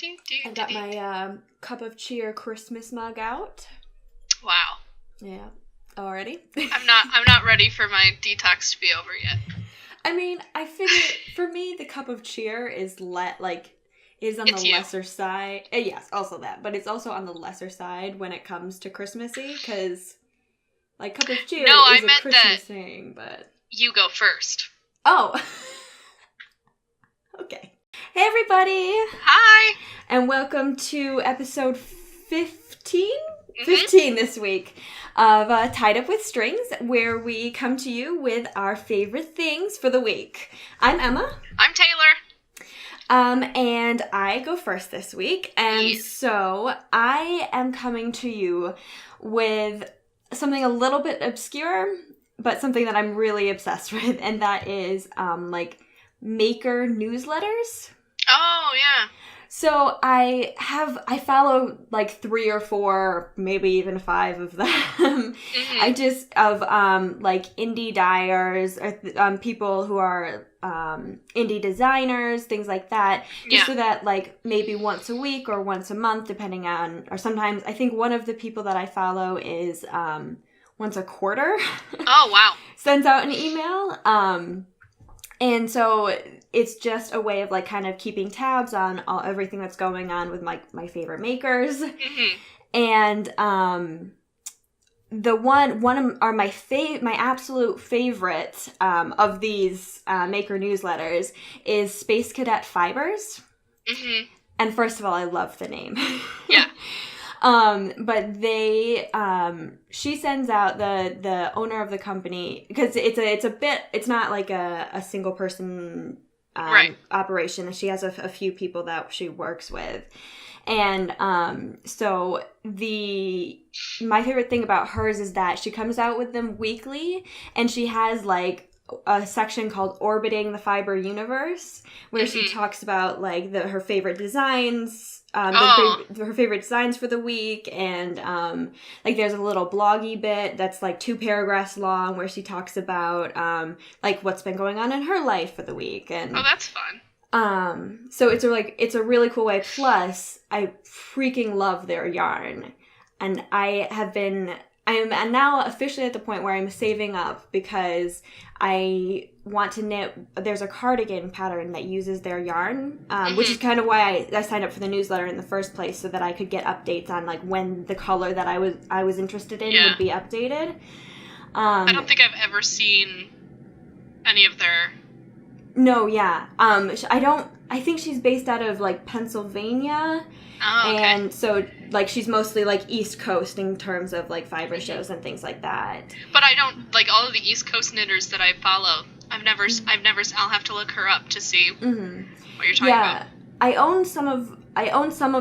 I got my cup of cheer Christmas mug out. Wow. Yeah. Already? I'm not ready for my detox to be over yet. I mean, I figure for me the cup of cheer is on the lesser side. Yes, also that, but it's also on the lesser side when it comes to Christmassy, because like cup of cheer is a Christmas thing, but you go first. Oh. Okay. Hey everybody! Hi! And welcome to episode 15? Mm-hmm. 15 this week of Tied Up With Strings, where we come to you with our favorite things for the week. I'm Emma. I'm Taylor. And I go first this week. And so I am coming to you with something a little bit obscure, but something that I'm really obsessed with, and that is like maker newsletters. Oh, yeah. So I follow like 3 or 4, maybe even 5 of them. Mm-hmm. Like indie dyers, or people who are indie designers, things like that. Just so that like maybe once a week or once a month, depending on, or sometimes I think one of the people that I follow is once a quarter. Oh, wow. Sends out an email. And so it's just a way of like kind of keeping tabs on everything that's going on with my favorite makers. Mm-hmm. And the one are my absolute favorite of these maker newsletters is Space Cadet Fibers. Mm-hmm. And first of all, I love the name. Yeah. But she sends out the owner of the company, because it's not like a single person, operation. She has a few people that she works with. And, so my favorite thing about hers is that she comes out with them weekly, and she has like a section called Orbiting the Fiber Universe, where she talks about like her favorite designs, her favorite designs for the week, and like there's a little bloggy bit that's like 2 paragraphs long where she talks about like what's been going on in her life for the week. And that's fun. So it's a really cool way. Plus, I freaking love their yarn, and I am now officially at the point where I'm saving up because I want to knit. There's a cardigan pattern that uses their yarn, which is kind of why I signed up for the newsletter in the first place, so that I could get updates on like when the color that I was interested in would be updated. I don't think I've ever seen any of their. No, yeah. I think she's based out of like Pennsylvania. Oh, okay. And so, like, she's mostly, like, East Coast in terms of, like, fiber shows and things like that. But I don't, like, all of the East Coast knitters that I follow, I'll have to look her up to see what you're talking about. I own some of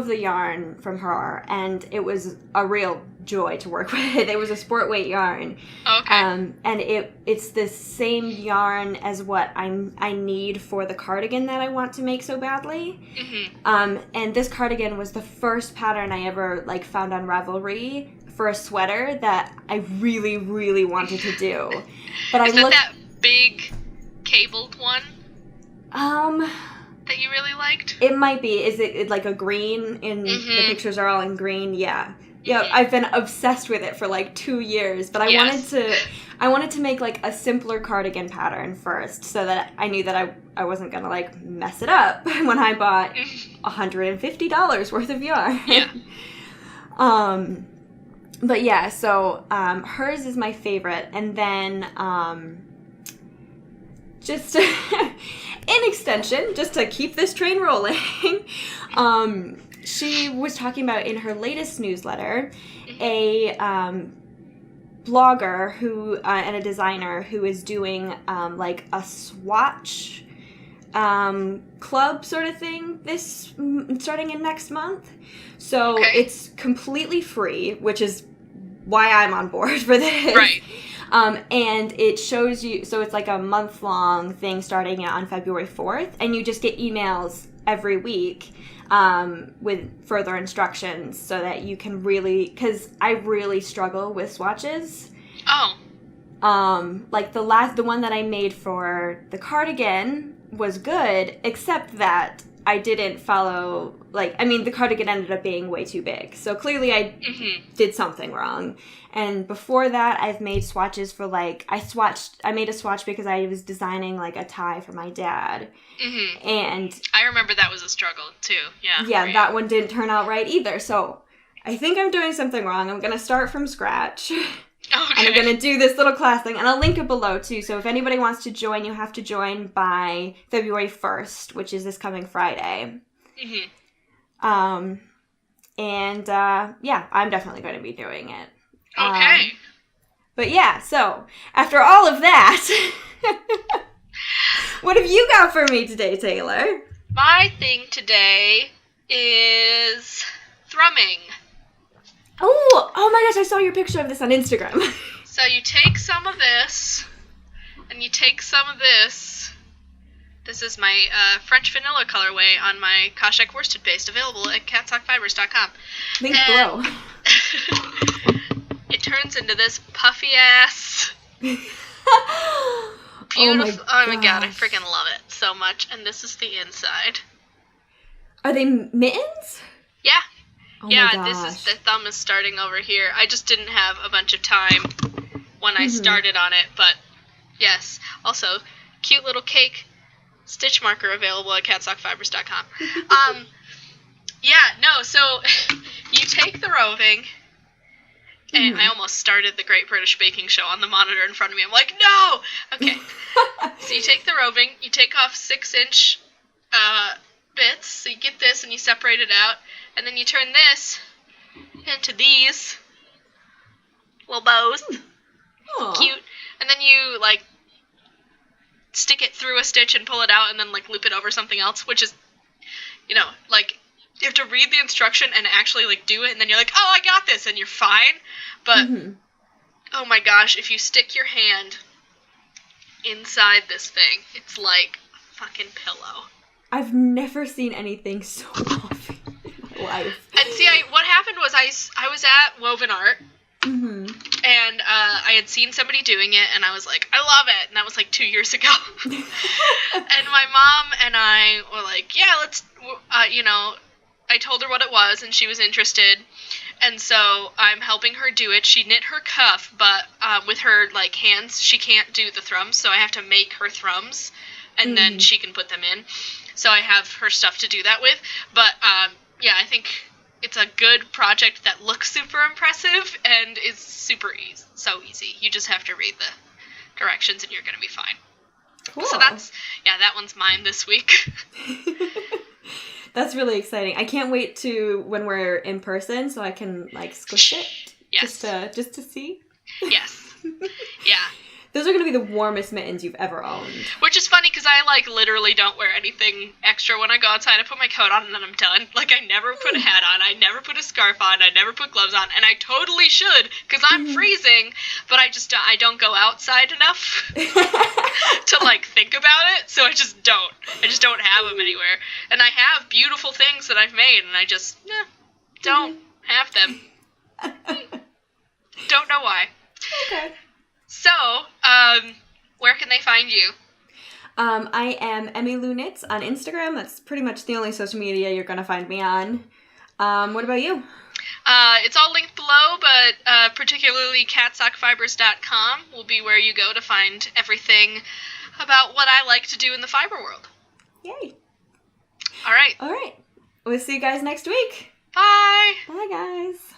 the yarn from her, and it was a real joy to work with. It was a sport weight yarn. Okay. And it's the same yarn as what I need for the cardigan that I want to make so badly. Mm-hmm. And this cardigan was the first pattern I ever like found on Ravelry for a sweater that I really, really wanted to do. But Is that big cabled one? That you really liked? It might be. Is it like a green? The pictures are all in green. Yeah. Yeah, I've been obsessed with it for like 2 years, but I wanted to make like a simpler cardigan pattern first, so that I knew that I wasn't gonna like mess it up when I bought $150 worth of yarn. Yeah. But yeah, so hers is my favorite, and then just in extension, just to keep this train rolling, she was talking about in her latest newsletter a blogger who and a designer who is doing like a swatch club sort of thing starting in next month. So it's completely free, which is why I'm on board for this. Right. And it shows you, so it's like a month-long thing starting on February 4th, and you just get emails every week with further instructions so that you can really, because I really struggle with swatches. Oh. Like the one that I made for the cardigan was good, except that I didn't follow, like, I mean, the cardigan ended up being way too big. So clearly I did something wrong. And before that, I've made swatches for, like, I made a swatch because I was designing, like, a tie for my dad. Mm-hmm. And I remember that was a struggle, too. Yeah. Yeah, that one didn't turn out right either. So I think I'm doing something wrong. I'm going to start from scratch. Okay. And I'm going to do this little class thing. And I'll link it below, too. So if anybody wants to join, you have to join by February 1st, which is this coming Friday. Mm-hmm. Yeah, I'm definitely going to be doing it. Okay. But yeah, so after all of that, what have you got for me today, Taylor? My thing today is thrumming. Oh my gosh, I saw your picture of this on Instagram. So you take some of this, and you take some of this. This is my French vanilla colorway on my Koshek worsted paste, available at catsockfibers.com. Link below. It turns into this puffy-ass, beautiful... Oh my god, I freaking love it so much. And this is the inside. Are they mittens? Yeah. Oh yeah, this is the thumb is starting over here. I just didn't have a bunch of time when I started on it, but yes. Also, cute little cake stitch marker available at catsockfibers.com. So you take the roving, and I almost started the Great British Baking Show on the monitor in front of me. I'm like, no! Okay. So you take the roving, you take off 6-inch bits, so you get this and you separate it out, and then you turn this into these little bows. Aww. Cute. And then you, like, stick it through a stitch and pull it out and then, like, loop it over something else, which is, you know, like, you have to read the instruction and actually, like, do it, and then you're like, oh, I got this, and you're fine. But, oh my gosh, if you stick your hand inside this thing, it's like a fucking pillow. I've never seen anything so fluffy in my life. And see, what happened was I was at Woven Art, and I had seen somebody doing it, and I was like, I love it, and that was like 2 years ago. And my mom and I were like, yeah, let's, I told her what it was, and she was interested, and so I'm helping her do it. She knit her cuff, but with her, like, hands, she can't do the thrums, so I have to make her thrums, and then she can put them in. So I have her stuff to do that with, but, yeah, I think it's a good project that looks super impressive and is super so easy. You just have to read the directions and you're going to be fine. Cool. So that one's mine this week. That's really exciting. I can't wait to when we're in person so I can, like, squish it. Yes. Just to see. Yes. Yeah. Those are going to be the warmest mittens you've ever owned. Which is funny because I, like, literally don't wear anything extra when I go outside. I put my coat on and then I'm done. Like, I never put a hat on. I never put a scarf on. I never put gloves on. And I totally should because I'm freezing, but I don't go outside enough to, like, think about it. So I just don't. I just don't have them anywhere. And I have beautiful things that I've made and I just don't have them. Don't know why. Okay. So, where can they find you? I am Emmy Lou Knits on Instagram. That's pretty much the only social media you're going to find me on. What about you? It's all linked below, but particularly catsockfibers.com will be where you go to find everything about what I like to do in the fiber world. Yay. All right. We'll see you guys next week. Bye. Bye, guys.